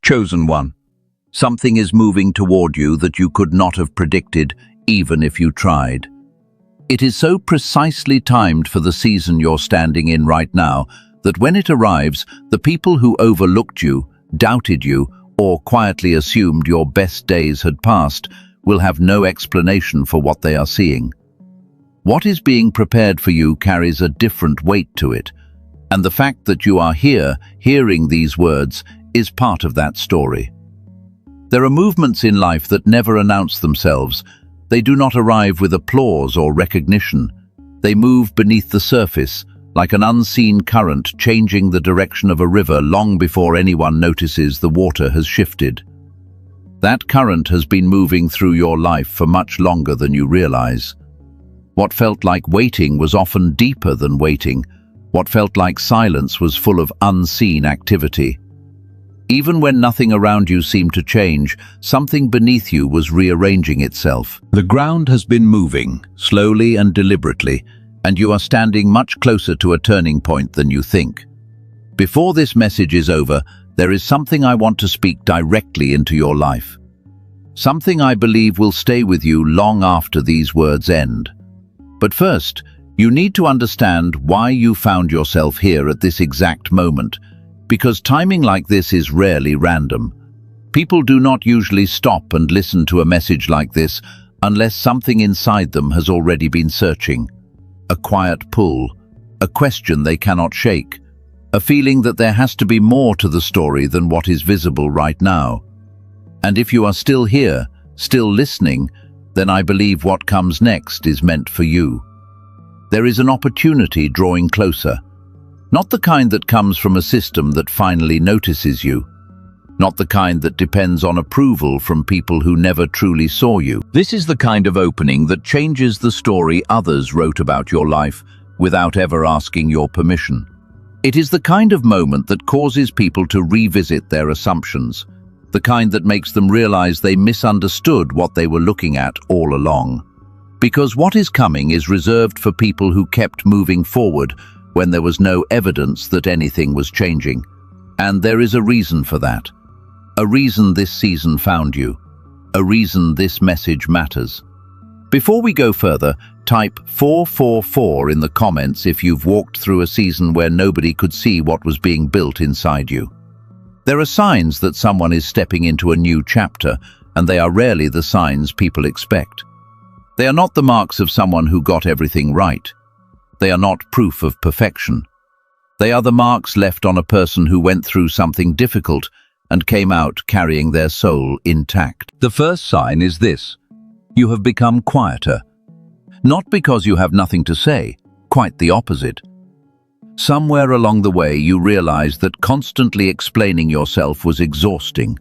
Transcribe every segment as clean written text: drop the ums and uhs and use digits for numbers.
Chosen one. Something is moving toward you that you could not have predicted, even if you tried. It is so precisely timed for the season you're standing in right now that when it arrives, the people who overlooked you, doubted you, or quietly assumed your best days had passed will have no explanation for what they are seeing. What is being prepared for you carries a different weight to it, and the fact that you are here, hearing these words, is part of that story. There are movements in life that never announce themselves. They do not arrive with applause or recognition. They move beneath the surface, like an unseen current changing the direction of a river long before anyone notices the water has shifted. That current has been moving through your life for much longer than you realize. What felt like waiting was often deeper than waiting. What felt like silence was full of unseen activity. Even when nothing around you seemed to change, something beneath you was rearranging itself. The ground has been moving, slowly and deliberately, and you are standing much closer to a turning point than you think. Before this message is over, there is something I want to speak directly into your life. Something I believe will stay with you long after these words end. But first, you need to understand why you found yourself here at this exact moment, because timing like this is rarely random. People do not usually stop and listen to a message like this unless something inside them has already been searching. A quiet pull, a question they cannot shake, a feeling that there has to be more to the story than what is visible right now. And if you are still here, still listening, then I believe what comes next is meant for you. There is an opportunity drawing closer. Not the kind that comes from a system that finally notices you. Not the kind that depends on approval from people who never truly saw you. This is the kind of opening that changes the story others wrote about your life without ever asking your permission. It is the kind of moment that causes people to revisit their assumptions, the kind that makes them realize they misunderstood what they were looking at all along. Because what is coming is reserved for people who kept moving forward when there was no evidence that anything was changing. And there is a reason for that. A reason this season found you. A reason this message matters. Before we go further, type 444 in the comments if you've walked through a season where nobody could see what was being built inside you. There are signs that someone is stepping into a new chapter, and they are rarely the signs people expect. They are not the marks of someone who got everything right. They are not proof of perfection. They are the marks left on a person who went through something difficult and came out carrying their soul intact. The first sign is this: you have become quieter. Not because you have nothing to say, quite the opposite. Somewhere along the way you realized that constantly explaining yourself was exhausting.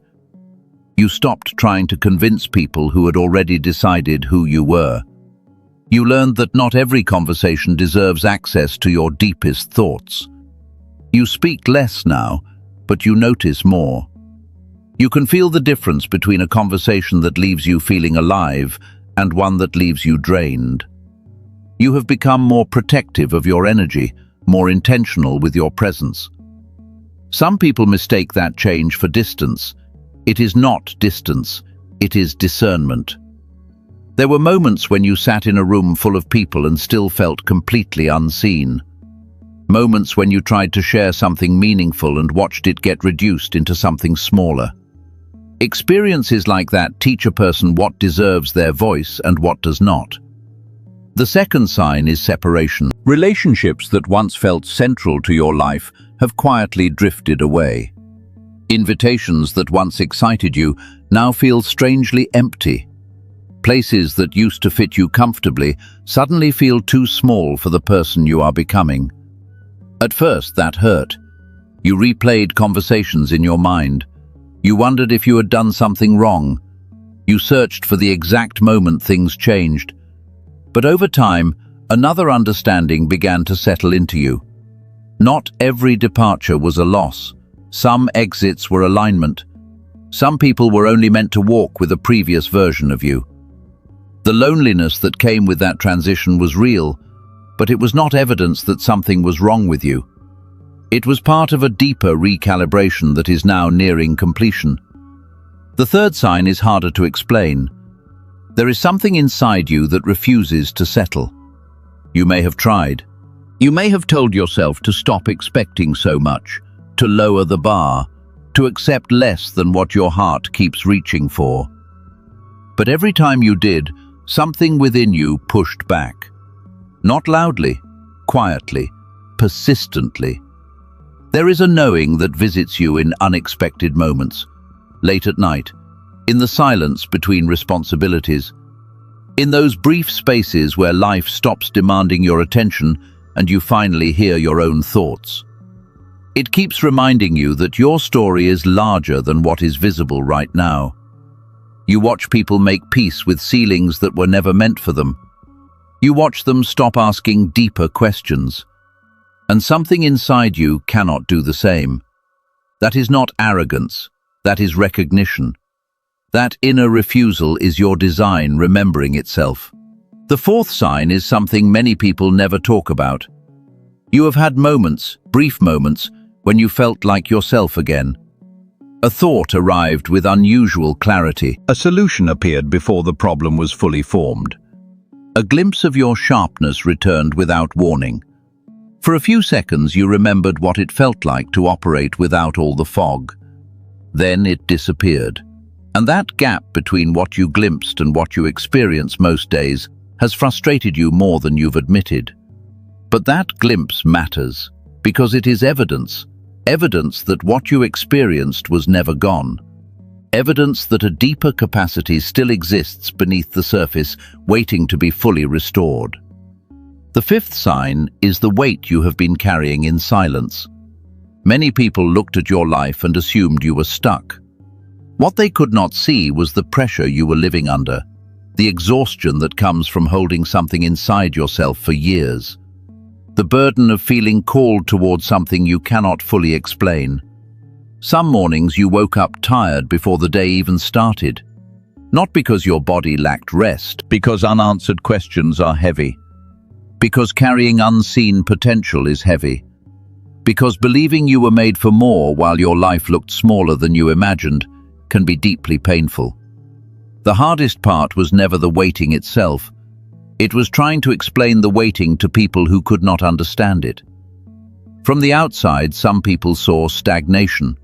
You stopped trying to convince people who had already decided who you were. You learned that not every conversation deserves access to your deepest thoughts. You speak less now, but you notice more. You can feel the difference between a conversation that leaves you feeling alive and one that leaves you drained. You have become more protective of your energy, more intentional with your presence. Some people mistake that change for distance. It is not distance, it is discernment. There were moments when you sat in a room full of people and still felt completely unseen. Moments when you tried to share something meaningful and watched it get reduced into something smaller. Experiences like that teach a person what deserves their voice and what does not. The second sign is separation. Relationships that once felt central to your life have quietly drifted away. Invitations that once excited you now feel strangely empty. Places that used to fit you comfortably suddenly feel too small for the person you are becoming. At first, that hurt. You replayed conversations in your mind. You wondered if you had done something wrong. You searched for the exact moment things changed. But over time, another understanding began to settle into you. Not every departure was a loss. Some exits were alignment. Some people were only meant to walk with a previous version of you. The loneliness that came with that transition was real, but it was not evidence that something was wrong with you. It was part of a deeper recalibration that is now nearing completion. The third sign is harder to explain. There is something inside you that refuses to settle. You may have tried. You may have told yourself to stop expecting so much, to lower the bar, to accept less than what your heart keeps reaching for. But every time you did, something within you pushed back. Not loudly, quietly, persistently. There is a knowing that visits you in unexpected moments, late at night, in the silence between responsibilities, in those brief spaces where life stops demanding your attention and you finally hear your own thoughts. It keeps reminding you that your story is larger than what is visible right now. You watch people make peace with ceilings that were never meant for them. You watch them stop asking deeper questions. And something inside you cannot do the same. That is not arrogance, that is recognition. That inner refusal is your design remembering itself. The fourth sign is something many people never talk about. You have had moments, brief moments, when you felt like yourself again. A thought arrived with unusual clarity. A solution appeared before the problem was fully formed. A glimpse of your sharpness returned without warning. For a few seconds you remembered what it felt like to operate without all the fog. Then it disappeared. And that gap between what you glimpsed and what you experience most days has frustrated you more than you've admitted. But that glimpse matters, because it is evidence that what you experienced was never gone. Evidence that a deeper capacity still exists beneath the surface, waiting to be fully restored. The fifth sign is the weight you have been carrying in silence. Many people looked at your life and assumed you were stuck. What they could not see was the pressure you were living under, the exhaustion that comes from holding something inside yourself for years, the burden of feeling called towards something you cannot fully explain. Some mornings you woke up tired before the day even started, not because your body lacked rest, because unanswered questions are heavy, because carrying unseen potential is heavy, because believing you were made for more while your life looked smaller than you imagined can be deeply painful. The hardest part was never the waiting itself. It was trying to explain the waiting to people who could not understand it. From the outside, some people saw stagnation.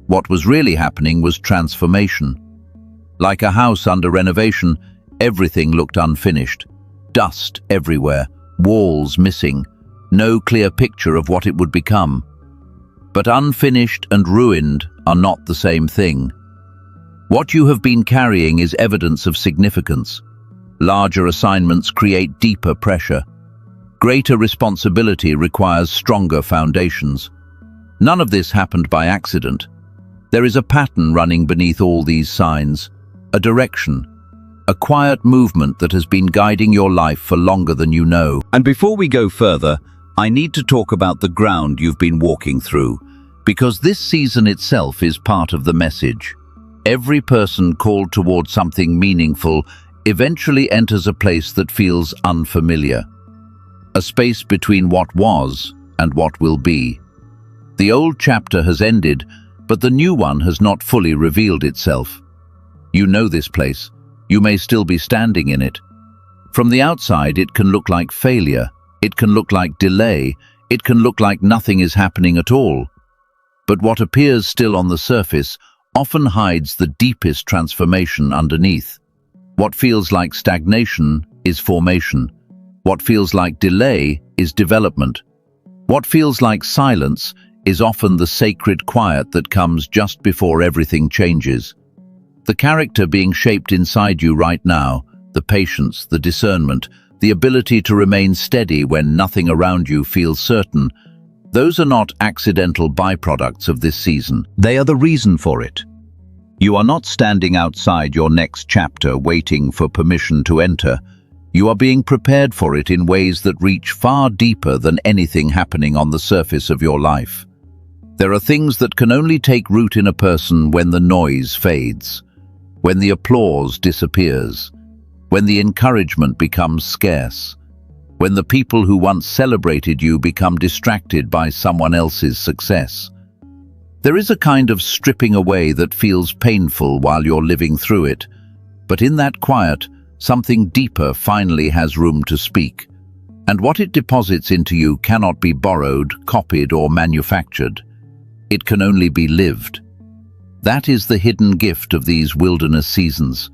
What was really happening was transformation. Like a house under renovation, everything looked unfinished. Dust everywhere, walls missing, no clear picture of what it would become. But unfinished and ruined are not the same thing. What you have been carrying is evidence of significance. Larger assignments create deeper pressure. Greater responsibility requires stronger foundations. None of this happened by accident. There is a pattern running beneath all these signs, a direction, a quiet movement that has been guiding your life for longer than you know. And before we go further, I need to talk about the ground you've been walking through, because this season itself is part of the message. Every person called toward something meaningful eventually enters a place that feels unfamiliar, a space between what was and what will be. The old chapter has ended, but the new one has not fully revealed itself. You know this place. You may still be standing in it. From the outside, it can look like failure. It can look like delay. It can look like nothing is happening at all. But what appears still on the surface often hides the deepest transformation underneath. What feels like stagnation is formation. What feels like delay is development. What feels like silence is often the sacred quiet that comes just before everything changes. The character being shaped inside you right now, the patience, the discernment, the ability to remain steady when nothing around you feels certain, those are not accidental byproducts of this season. They are the reason for it. You are not standing outside your next chapter waiting for permission to enter. You are being prepared for it in ways that reach far deeper than anything happening on the surface of your life. There are things that can only take root in a person when the noise fades, when the applause disappears, when the encouragement becomes scarce, when the people who once celebrated you become distracted by someone else's success. There is a kind of stripping away that feels painful while you're living through it, but in that quiet, something deeper finally has room to speak, and what it deposits into you cannot be borrowed, copied, or manufactured. It can only be lived. That is the hidden gift of these wilderness seasons.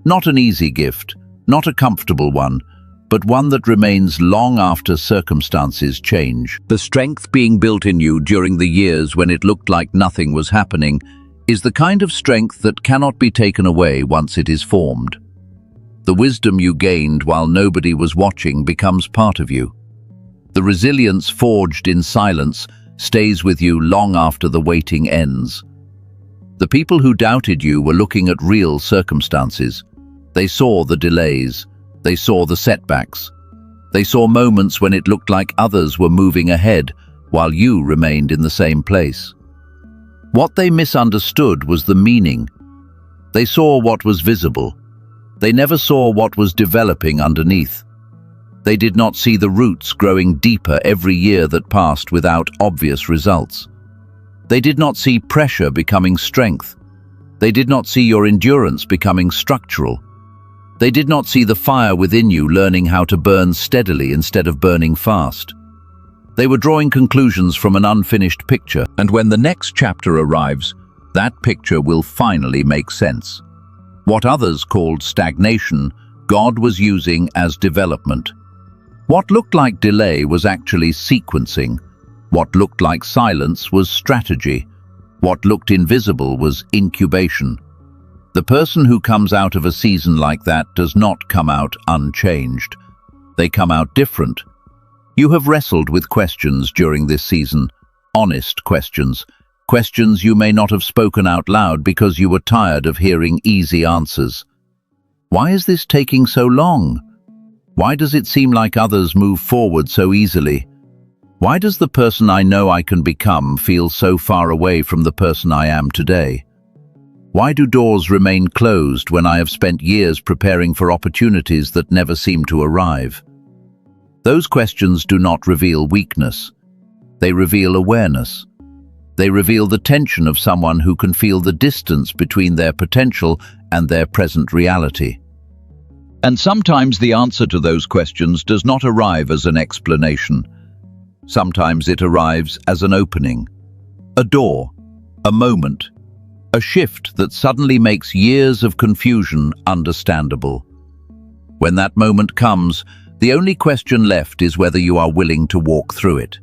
Not an easy gift, not a comfortable one, but one that remains long after circumstances change. The strength being built in you during the years when it looked like nothing was happening is the kind of strength that cannot be taken away once it is formed. The wisdom you gained while nobody was watching becomes part of you. The resilience forged in silence stays with you long after the waiting ends. The people who doubted you were looking at real circumstances. They saw the delays. They saw the setbacks. They saw moments when it looked like others were moving ahead while you remained in the same place. What they misunderstood was the meaning. They saw what was visible. They never saw what was developing underneath. They did not see the roots growing deeper every year that passed without obvious results. They did not see pressure becoming strength. They did not see your endurance becoming structural. They did not see the fire within you learning how to burn steadily instead of burning fast. They were drawing conclusions from an unfinished picture, and when the next chapter arrives, that picture will finally make sense. What others called stagnation, God was using as development. What looked like delay was actually sequencing. What looked like silence was strategy. What looked invisible was incubation. The person who comes out of a season like that does not come out unchanged. They come out different. You have wrestled with questions during this season, honest questions, questions you may not have spoken out loud because you were tired of hearing easy answers. Why is this taking so long? Why does it seem like others move forward so easily? Why does the person I know I can become feel so far away from the person I am today? Why do doors remain closed when I have spent years preparing for opportunities that never seem to arrive? Those questions do not reveal weakness. They reveal awareness. They reveal the tension of someone who can feel the distance between their potential and their present reality. And sometimes the answer to those questions does not arrive as an explanation. Sometimes it arrives as an opening, a door, a moment, a shift that suddenly makes years of confusion understandable. When that moment comes, the only question left is whether you are willing to walk through it.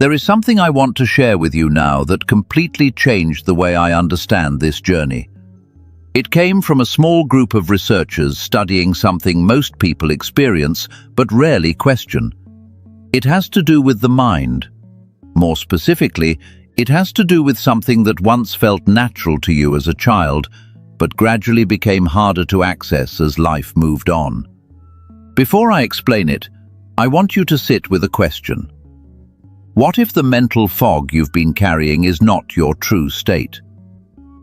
There is something I want to share with you now that completely changed the way I understand this journey. It came from a small group of researchers studying something most people experience but rarely question. It has to do with the mind. More specifically, it has to do with something that once felt natural to you as a child, but gradually became harder to access as life moved on. Before I explain it, I want you to sit with a question. What if the mental fog you've been carrying is not your true state?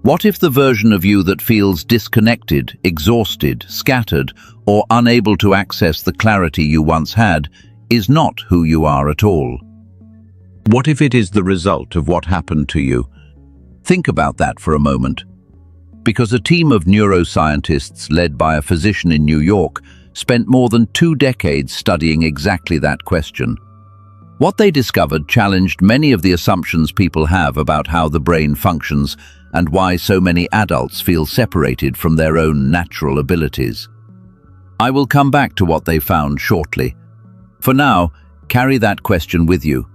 What if the version of you that feels disconnected, exhausted, scattered, or unable to access the clarity you once had is not who you are at all? What if it is the result of what happened to you? Think about that for a moment. Because a team of neuroscientists led by a physician in New York spent more than 2 decades studying exactly that question. What they discovered challenged many of the assumptions people have about how the brain functions and why so many adults feel separated from their own natural abilities. I will come back to what they found shortly. For now, carry that question with you.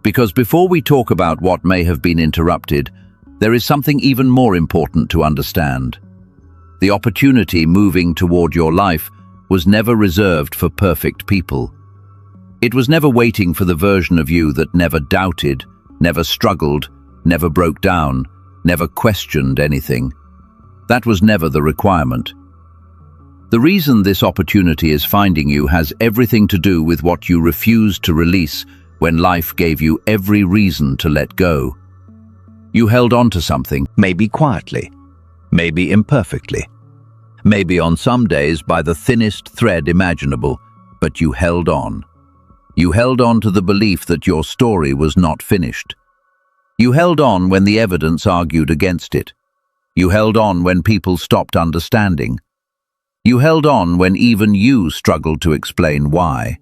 Because before we talk about what may have been interrupted, there is something even more important to understand. The opportunity moving toward your life was never reserved for perfect people. It was never waiting for the version of you that never doubted, never struggled, never broke down, never questioned anything. That was never the requirement. The reason this opportunity is finding you has everything to do with what you refused to release when life gave you every reason to let go. You held on to something, maybe quietly, maybe imperfectly, maybe on some days by the thinnest thread imaginable, But you held on. You held on to the belief that your story was not finished. You held on when the evidence argued against it. You held on when people stopped understanding. You held on when even you struggled to explain why.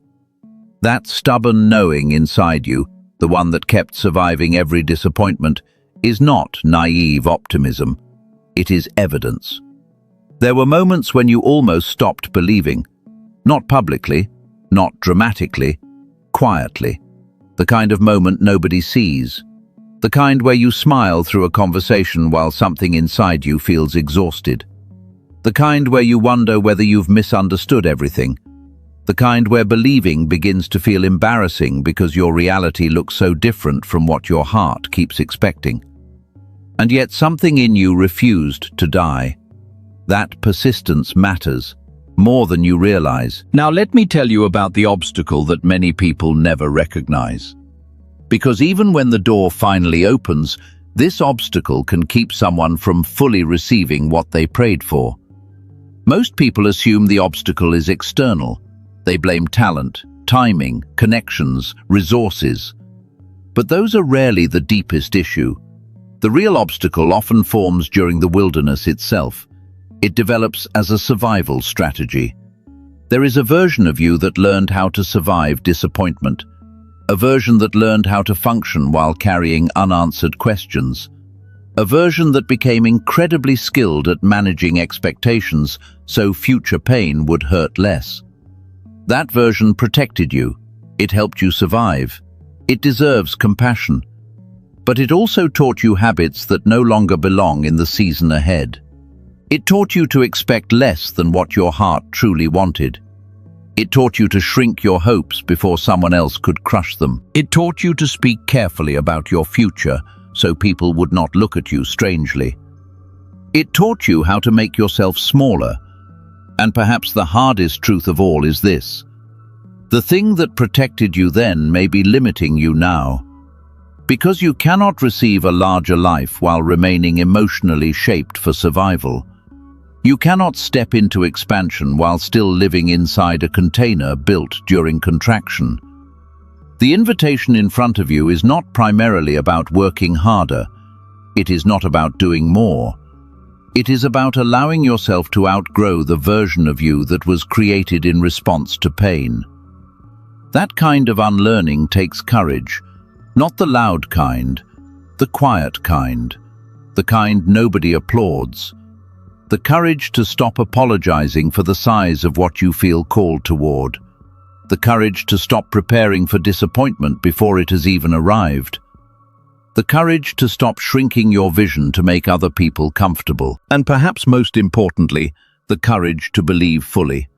That stubborn knowing inside you, the one that kept surviving every disappointment, is not naive optimism. It is evidence. There were moments when you almost stopped believing. Not publicly, not dramatically, quietly. The kind of moment nobody sees. The kind where you smile through a conversation while something inside you feels exhausted. The kind where you wonder whether you've misunderstood everything. The kind where believing begins to feel embarrassing because your reality looks so different from what your heart keeps expecting. And yet something in you refused to die. That persistence matters, more than you realize. Now let me tell you about the obstacle that many people never recognize. Because even when the door finally opens, this obstacle can keep someone from fully receiving what they prayed for. Most people assume the obstacle is external. They blame talent, timing, connections, resources. But those are rarely the deepest issue. The real obstacle often forms during the wilderness itself. It develops as a survival strategy. There is a version of you that learned how to survive disappointment. A version that learned how to function while carrying unanswered questions. A version that became incredibly skilled at managing expectations so future pain would hurt less. That version protected you. It helped you survive. It deserves compassion. But it also taught you habits that no longer belong in the season ahead. It taught you to expect less than what your heart truly wanted. It taught you to shrink your hopes before someone else could crush them. It taught you to speak carefully about your future so people would not look at you strangely. It taught you how to make yourself smaller. And perhaps the hardest truth of all is this: the thing that protected you then may be limiting you now. Because you cannot receive a larger life while remaining emotionally shaped for survival. You cannot step into expansion while still living inside a container built during contraction. The invitation in front of you is not primarily about working harder. It is not about doing more. It is about allowing yourself to outgrow the version of you that was created in response to pain. That kind of unlearning takes courage, not the loud kind, the quiet kind, the kind nobody applauds. The courage to stop apologizing for the size of what you feel called toward. The courage to stop preparing for disappointment before it has even arrived. The courage to stop shrinking your vision to make other people comfortable. And perhaps most importantly, the courage to believe fully.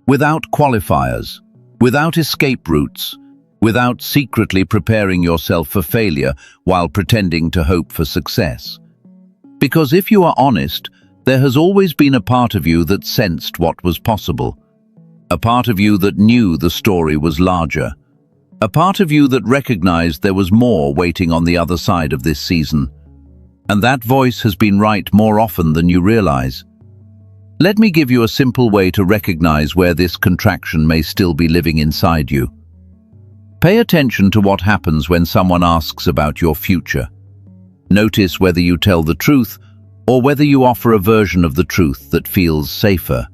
Without qualifiers, without escape routes, without secretly preparing yourself for failure while pretending to hope for success. Because if you are honest, there has always been a part of you that sensed what was possible. A part of you that knew the story was larger. A part of you that recognized there was more waiting on the other side of this season. And that voice has been right more often than you realize. Let me give you a simple way to recognize where this contraction may still be living inside you. Pay attention to what happens when someone asks about your future. Notice whether you tell the truth or whether you offer a version of the truth that feels safer.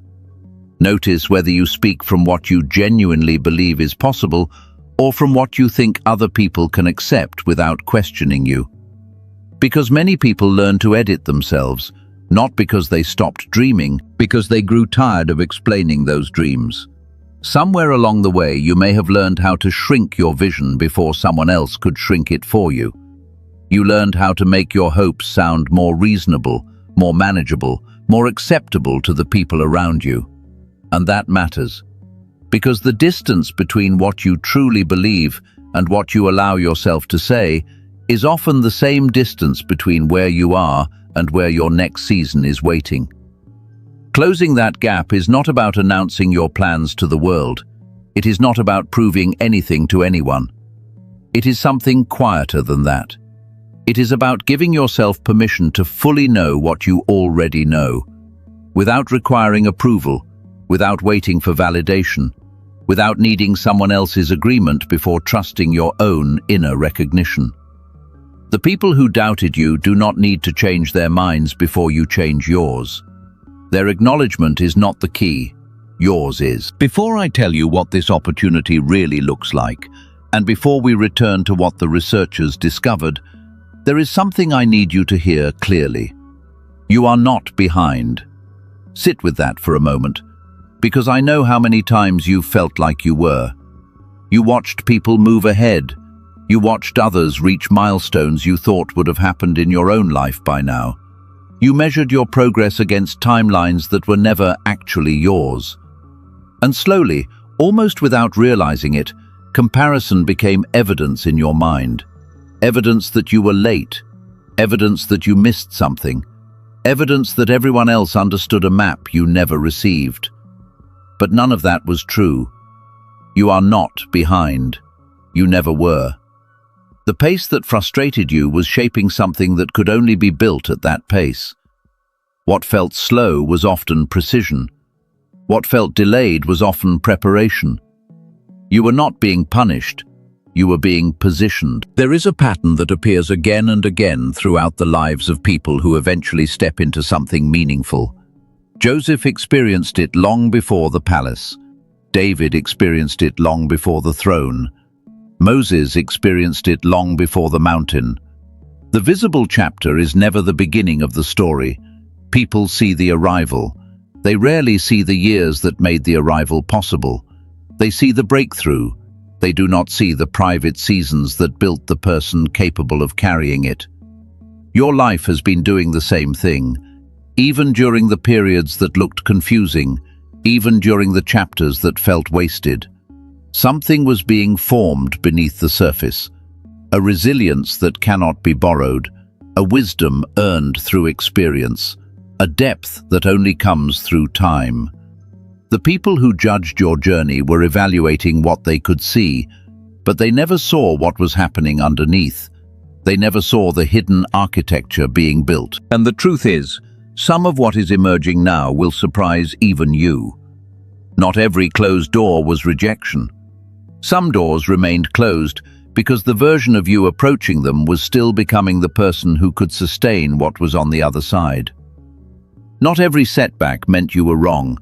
Notice whether you speak from what you genuinely believe is possible or from what you think other people can accept without questioning you. Because many people learn to edit themselves, not because they stopped dreaming, because they grew tired of explaining those dreams. Somewhere along the way, you may have learned how to shrink your vision before someone else could shrink it for you. You learned how to make your hopes sound more reasonable, more manageable, more acceptable to the people around you. And that matters. Because the distance between what you truly believe and what you allow yourself to say is often the same distance between where you are and where your next season is waiting. Closing that gap is not about announcing your plans to the world. It is not about proving anything to anyone. It is something quieter than that. It is about giving yourself permission to fully know what you already know, without requiring approval, without waiting for validation, without needing someone else's agreement before trusting your own inner recognition. The people who doubted you do not need to change their minds before you change yours. Their acknowledgement is not the key, yours is. Before I tell you what this opportunity really looks like, and before we return to what the researchers discovered, there is something I need you to hear clearly. You are not behind. Sit with that for a moment, because I know how many times you felt like you were. You watched people move ahead. You watched others reach milestones you thought would have happened in your own life by now. You measured your progress against timelines that were never actually yours. And slowly, almost without realizing it, comparison became evidence in your mind. Evidence that you were late. Evidence that you missed something. Evidence that everyone else understood a map you never received. But none of that was true. You are not behind. You never were. The pace that frustrated you was shaping something that could only be built at that pace. What felt slow was often precision. What felt delayed was often preparation. You were not being punished. You were being positioned. There is a pattern that appears again and again throughout the lives of people who eventually step into something meaningful. Joseph experienced it long before the palace. David experienced it long before the throne. Moses experienced it long before the mountain. The visible chapter is never the beginning of the story. People see the arrival. They rarely see the years that made the arrival possible. They see the breakthrough. They do not see the private seasons that built the person capable of carrying it. Your life has been doing the same thing, even during the periods that looked confusing, even during the chapters that felt wasted. Something was being formed beneath the surface, a resilience that cannot be borrowed, a wisdom earned through experience, a depth that only comes through time. The people who judged your journey were evaluating what they could see, but they never saw what was happening underneath. They never saw the hidden architecture being built. And the truth is, some of what is emerging now will surprise even you. Not every closed door was rejection. Some doors remained closed because the version of you approaching them was still becoming the person who could sustain what was on the other side. Not every setback meant you were wrong.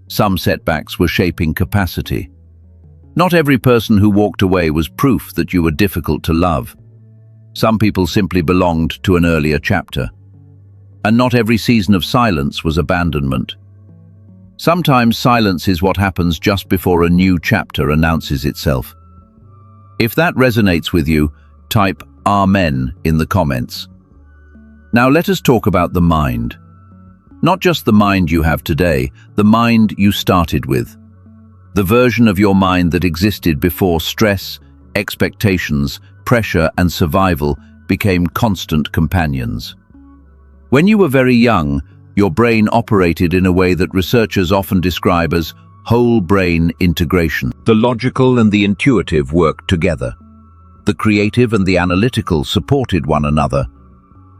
Some setbacks were shaping capacity. Not every person who walked away was proof that you were difficult to love. Some people simply belonged to an earlier chapter. And not every season of silence was abandonment. Sometimes silence is what happens just before a new chapter announces itself. If that resonates with you, type Amen in the comments. Now let us talk about the mind. Not just the mind you have today, the mind you started with. The version of your mind that existed before stress, expectations, pressure, and survival became constant companions. When you were very young, your brain operated in a way that researchers often describe as whole brain integration. The logical and the intuitive worked together. The creative and the analytical supported one another.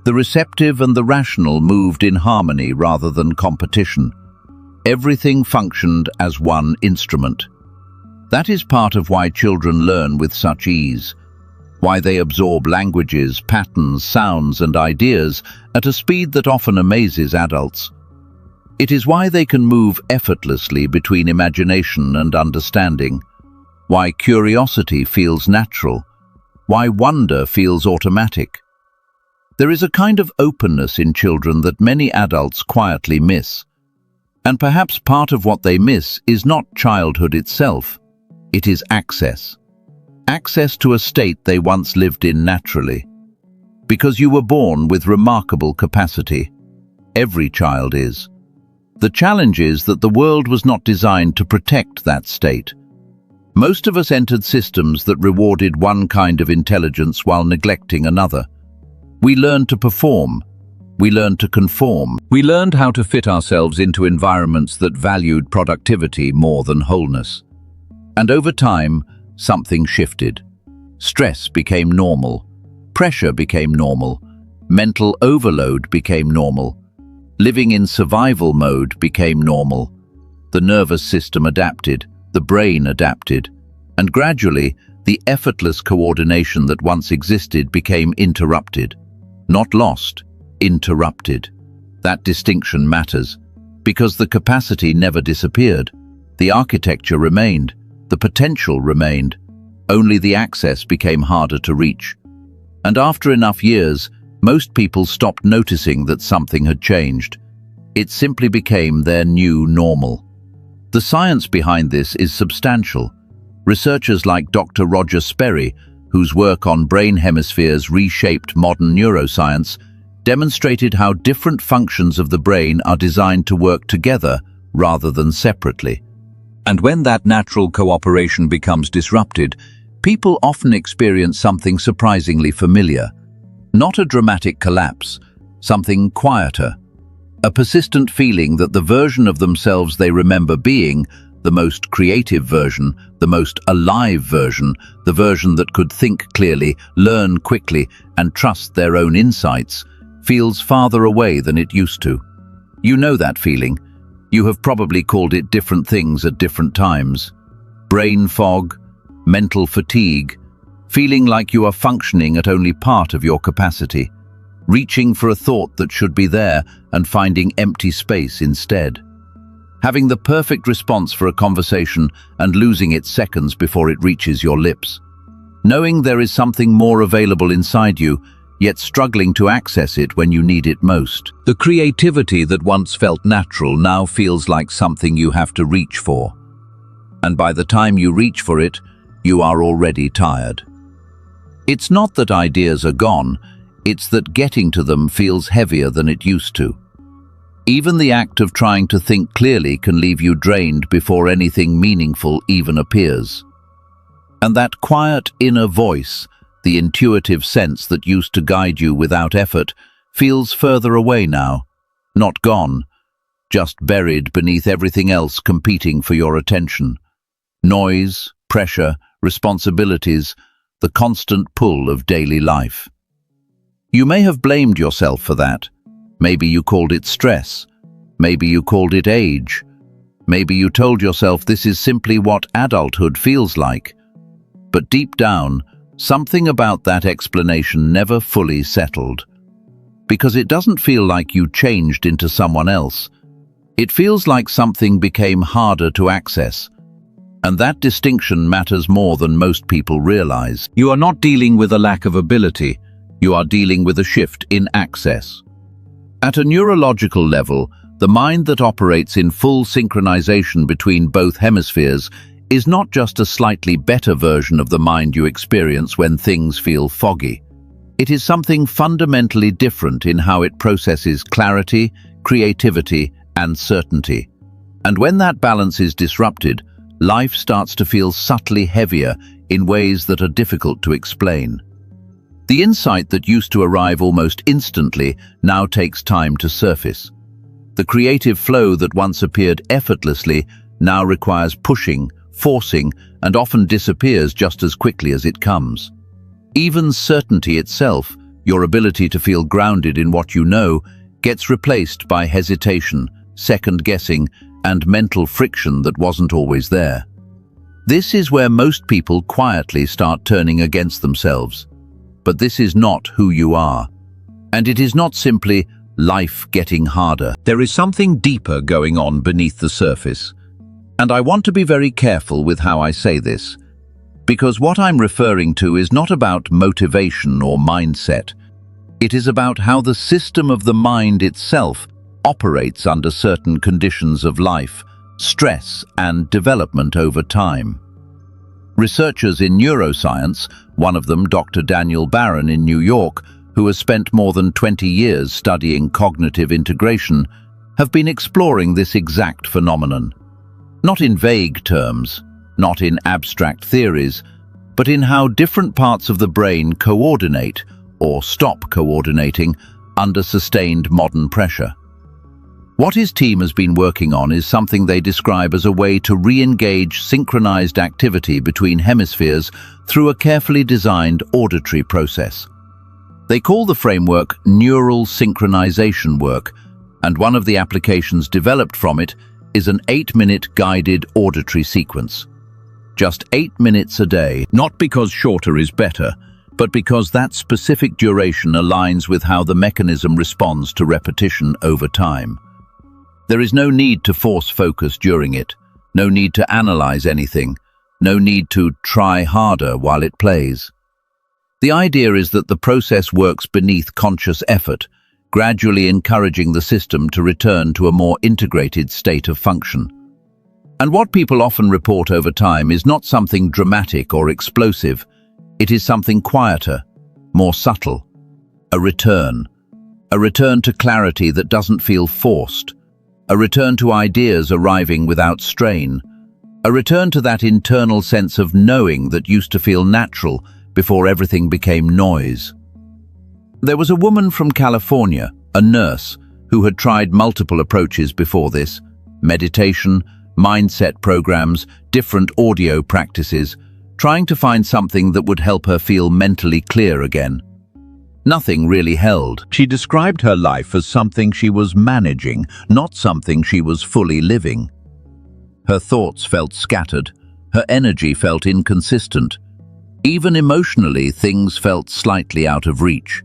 The receptive and the rational moved in harmony rather than competition. Everything functioned as one instrument. That is part of why children learn with such ease, why they absorb languages, patterns, sounds, and ideas at a speed that often amazes adults. It is why they can move effortlessly between imagination and understanding, why curiosity feels natural, why wonder feels automatic. There is a kind of openness in children that many adults quietly miss. And perhaps part of what they miss is not childhood itself, it is access. Access to a state they once lived in naturally. Because you were born with remarkable capacity. Every child is. The challenge is that the world was not designed to protect that state. Most of us entered systems that rewarded one kind of intelligence while neglecting another. We learned to perform. We learned to conform. We learned how to fit ourselves into environments that valued productivity more than wholeness. And over time, something shifted. Stress became normal. Pressure became normal. Mental overload became normal. Living in survival mode became normal. The nervous system adapted. The brain adapted, and gradually, the effortless coordination that once existed became interrupted. Not lost, interrupted. That distinction matters, because the capacity never disappeared. The architecture remained, the potential remained, only the access became harder to reach. And after enough years, most people stopped noticing that something had changed. It simply became their new normal. The science behind this is substantial. Researchers like Dr. Roger Sperry, whose work on brain hemispheres reshaped modern neuroscience, demonstrated how different functions of the brain are designed to work together rather than separately. And when that natural cooperation becomes disrupted, people often experience something surprisingly familiar. Not a dramatic collapse, something quieter. A persistent feeling that the version of themselves they remember being, the most creative version, the most alive version, the version that could think clearly, learn quickly, and trust their own insights, feels farther away than it used to. You know that feeling. You have probably called it different things at different times. Brain fog, mental fatigue, feeling like you are functioning at only part of your capacity, reaching for a thought that should be there and finding empty space instead. Having the perfect response for a conversation and losing it seconds before it reaches your lips. Knowing there is something more available inside you, yet struggling to access it when you need it most. The creativity that once felt natural now feels like something you have to reach for. And by the time you reach for it, you are already tired. It's not that ideas are gone, it's that getting to them feels heavier than it used to. Even the act of trying to think clearly can leave you drained before anything meaningful even appears. And that quiet inner voice, the intuitive sense that used to guide you without effort, feels further away now. Not gone, just buried beneath everything else competing for your attention. Noise, pressure, responsibilities, the constant pull of daily life. You may have blamed yourself for that. Maybe you called it stress. Maybe you called it age. Maybe you told yourself this is simply what adulthood feels like. But deep down, something about that explanation never fully settled. Because it doesn't feel like you changed into someone else. It feels like something became harder to access. And that distinction matters more than most people realize. You are not dealing with a lack of ability. You are dealing with a shift in access. At a neurological level, the mind that operates in full synchronization between both hemispheres is not just a slightly better version of the mind you experience when things feel foggy. It is something fundamentally different in how it processes clarity, creativity, and certainty. And when that balance is disrupted, life starts to feel subtly heavier in ways that are difficult to explain. The insight that used to arrive almost instantly now takes time to surface. The creative flow that once appeared effortlessly now requires pushing, forcing, and often disappears just as quickly as it comes. Even certainty itself, your ability to feel grounded in what you know, gets replaced by hesitation, second-guessing, and mental friction that wasn't always there. This is where most people quietly start turning against themselves. But this is not who you are. And it is not simply life getting harder. There is something deeper going on beneath the surface. And I want to be very careful with how I say this, because what I'm referring to is not about motivation or mindset. It is about how the system of the mind itself operates under certain conditions of life, stress, and development over time. Researchers in neuroscience, one of them Dr. Daniel Barron in New York, who has spent more than 20 years studying cognitive integration, have been exploring this exact phenomenon. Not in vague terms, not in abstract theories, but in how different parts of the brain coordinate or stop coordinating under sustained modern pressure. What his team has been working on is something they describe as a way to re-engage synchronized activity between hemispheres through a carefully designed auditory process. They call the framework neural synchronization work, and one of the applications developed from it is an 8-minute guided auditory sequence. Just 8 minutes a day, not because shorter is better, but because that specific duration aligns with how the mechanism responds to repetition over time. There is no need to force focus during it, no need to analyze anything, no need to try harder while it plays. The idea is that the process works beneath conscious effort, gradually encouraging the system to return to a more integrated state of function. And what people often report over time is not something dramatic or explosive. It is something quieter, more subtle. A return to clarity that doesn't feel forced. A return to ideas arriving without strain. A return to that internal sense of knowing that used to feel natural before everything became noise. There was a woman from California, a nurse, who had tried multiple approaches before this: meditation, mindset programs, different audio practices, trying to find something that would help her feel mentally clear again. Nothing really held. She described her life as something she was managing, not something she was fully living. Her thoughts felt scattered, her energy felt inconsistent. Even emotionally, things felt slightly out of reach.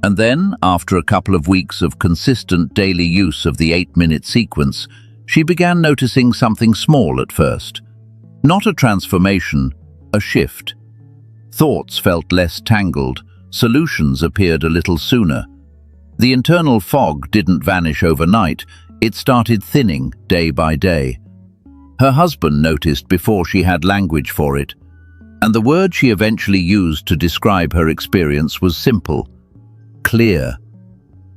And then, after a couple of weeks of consistent daily use of the 8-minute sequence, she began noticing something small at first. Not a transformation, a shift. Thoughts felt less tangled, solutions appeared a little sooner. The internal fog didn't vanish overnight, it started thinning day by day. Her husband noticed before she had language for it, and the word she eventually used to describe her experience was simple: clear.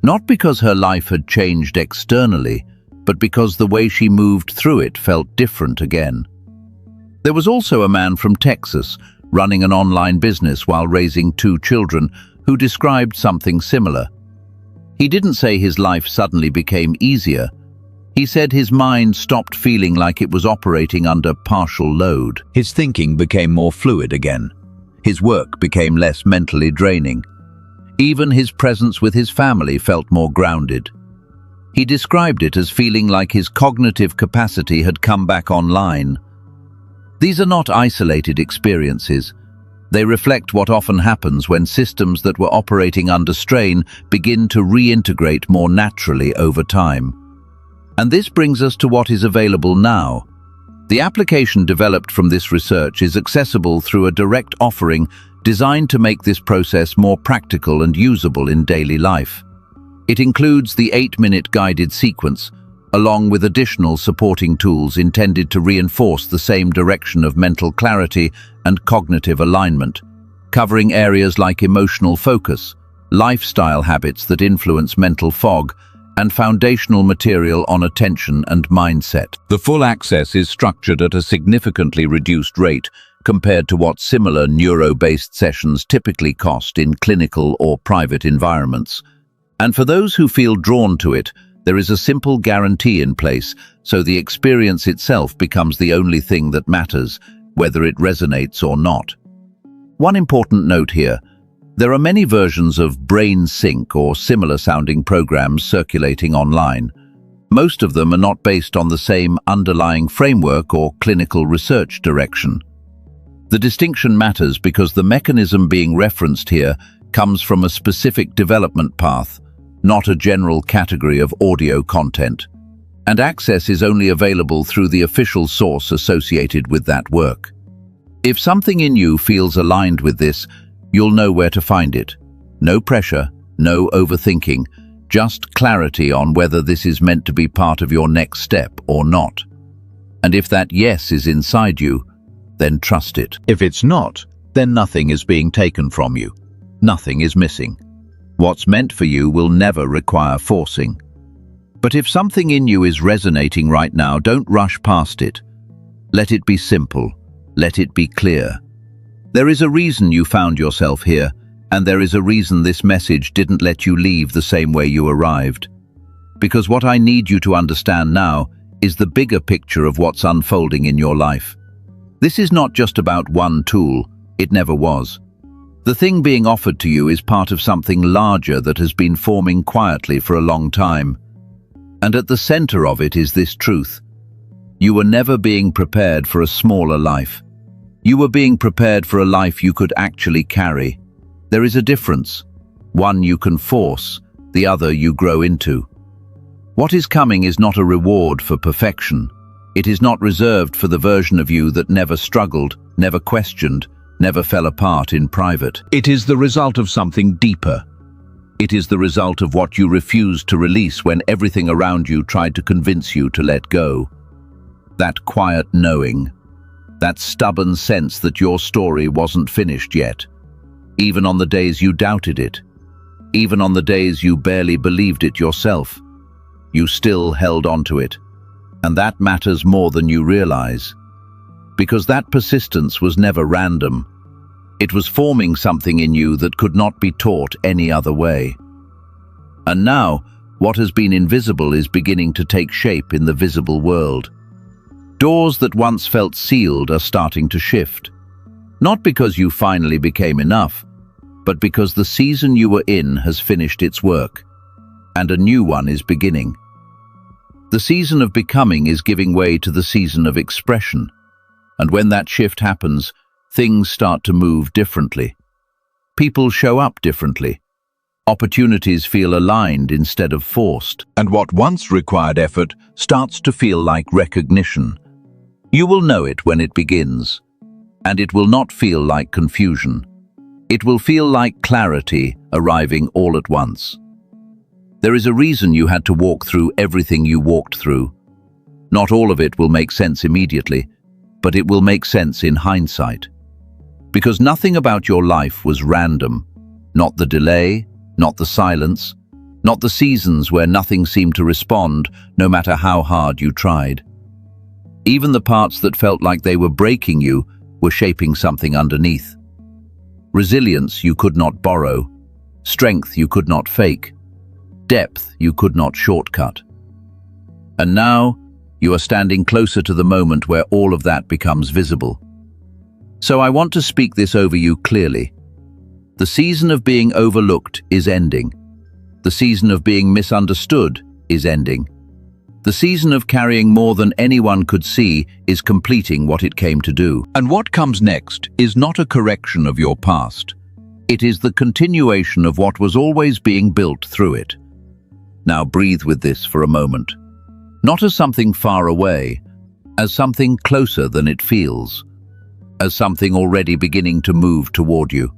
Not because her life had changed externally, but because the way she moved through it felt different again. There was also a man from Texas, running an online business while raising 2 children, who described something similar. He didn't say his life suddenly became easier. He said his mind stopped feeling like it was operating under partial load. His thinking became more fluid again. His work became less mentally draining. Even his presence with his family felt more grounded. He described it as feeling like his cognitive capacity had come back online. These are not isolated experiences. They reflect what often happens when systems that were operating under strain begin to reintegrate more naturally over time. And this brings us to what is available now. The application developed from this research is accessible through a direct offering designed to make this process more practical and usable in daily life. It includes the 8-minute guided sequence, along with additional supporting tools intended to reinforce the same direction of mental clarity and cognitive alignment, covering areas like emotional focus, lifestyle habits that influence mental fog, and foundational material on attention and mindset. The full access is structured at a significantly reduced rate compared to what similar neuro-based sessions typically cost in clinical or private environments. And for those who feel drawn to it, there is a simple guarantee in place, so the experience itself becomes the only thing that matters, whether it resonates or not. One important note here: there are many versions of Brain Sync or similar-sounding programs circulating online. Most of them are not based on the same underlying framework or clinical research direction. The distinction matters because the mechanism being referenced here comes from a specific development path, not a general category of audio content, and access is only available through the official source associated with that work. If something in you feels aligned with this, you'll know where to find it. No pressure, no overthinking, just clarity on whether this is meant to be part of your next step or not. And if that yes is inside you, then trust it. If it's not, then nothing is being taken from you. Nothing is missing. What's meant for you will never require forcing. But if something in you is resonating right now, don't rush past it. Let it be simple. Let it be clear. There is a reason you found yourself here, and there is a reason this message didn't let you leave the same way you arrived. Because what I need you to understand now is the bigger picture of what's unfolding in your life. This is not just about one tool. It never was. The thing being offered to you is part of something larger that has been forming quietly for a long time. And at the center of it is this truth: You were never being prepared for a smaller life. You were being prepared for a life you could actually carry. There is a difference. One you can force, the other you grow into. What is coming is not a reward for perfection. It is not reserved for the version of you that never struggled, never questioned, never fell apart in private. It is the result of something deeper. It is the result of what you refused to release when everything around you tried to convince you to let go. That quiet knowing, that stubborn sense that your story wasn't finished yet, even on the days you doubted it, even on the days you barely believed it yourself, you still held on to it. And that matters more than you realize, because that persistence was never random. It was forming something in you that could not be taught any other way. And now, what has been invisible is beginning to take shape in the visible world. Doors that once felt sealed are starting to shift. Not because you finally became enough, but because the season you were in has finished its work, and a new one is beginning. The season of becoming is giving way to the season of expression, and when that shift happens, things start to move differently. People show up differently. Opportunities feel aligned instead of forced, and what once required effort starts to feel like recognition. You will know it when it begins, and it will not feel like confusion. It will feel like clarity arriving all at once. There is a reason you had to walk through everything you walked through. Not all of it will make sense immediately, but it will make sense in hindsight. Because nothing about your life was random. Not the delay, not the silence, not the seasons where nothing seemed to respond, no matter how hard you tried. Even the parts that felt like they were breaking you were shaping something underneath. Resilience you could not borrow, strength you could not fake, depth you could not shortcut. And now, you are standing closer to the moment where all of that becomes visible. So I want to speak this over you clearly. The season of being overlooked is ending. The season of being misunderstood is ending. The season of carrying more than anyone could see is completing what it came to do. And what comes next is not a correction of your past. It is the continuation of what was always being built through it. Now breathe with this for a moment. Not as something far away, as something closer than it feels, as something already beginning to move toward you.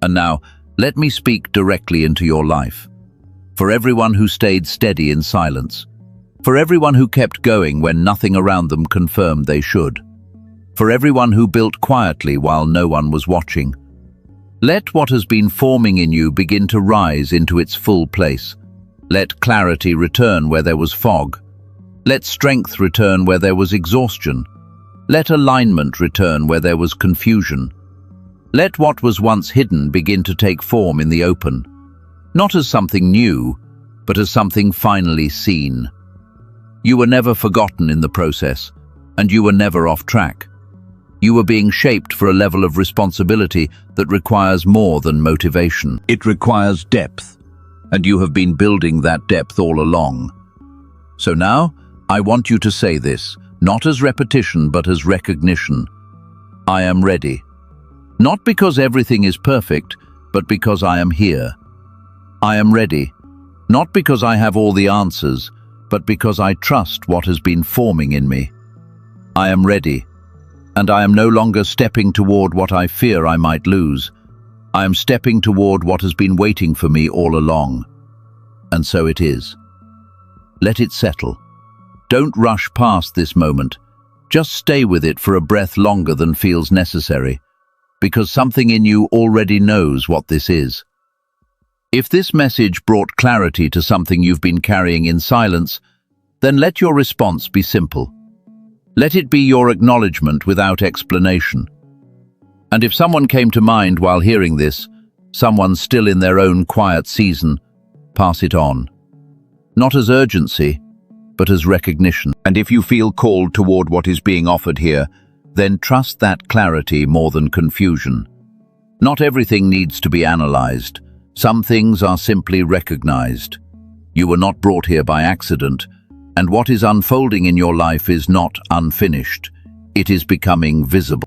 And now, let me speak directly into your life. For everyone who stayed steady in silence, for everyone who kept going when nothing around them confirmed they should, for everyone who built quietly while no one was watching, let what has been forming in you begin to rise into its full place. Let clarity return where there was fog. Let strength return where there was exhaustion. Let alignment return where there was confusion. Let what was once hidden begin to take form in the open, not as something new, but as something finally seen. You were never forgotten in the process, and you were never off track. You were being shaped for a level of responsibility that requires more than motivation. It requires depth, and you have been building that depth all along. So now, I want you to say this, not as repetition but as recognition. I am ready. Not because everything is perfect, but because I am here. I am ready, not because I have all the answers, but because I trust what has been forming in me. I am ready, and I am no longer stepping toward what I fear I might lose. I am stepping toward what has been waiting for me all along. And so it is. Let it settle. Don't rush past this moment. Just stay with it for a breath longer than feels necessary, because something in you already knows what this is. If this message brought clarity to something you've been carrying in silence, then let your response be simple. Let it be your acknowledgement without explanation. And if someone came to mind while hearing this, someone still in their own quiet season, pass it on. Not as urgency, but as recognition. And if you feel called toward what is being offered here, then trust that clarity more than confusion. Not everything needs to be analyzed. Some things are simply recognized. You were not brought here by accident. And what is unfolding in your life is not unfinished. It is becoming visible.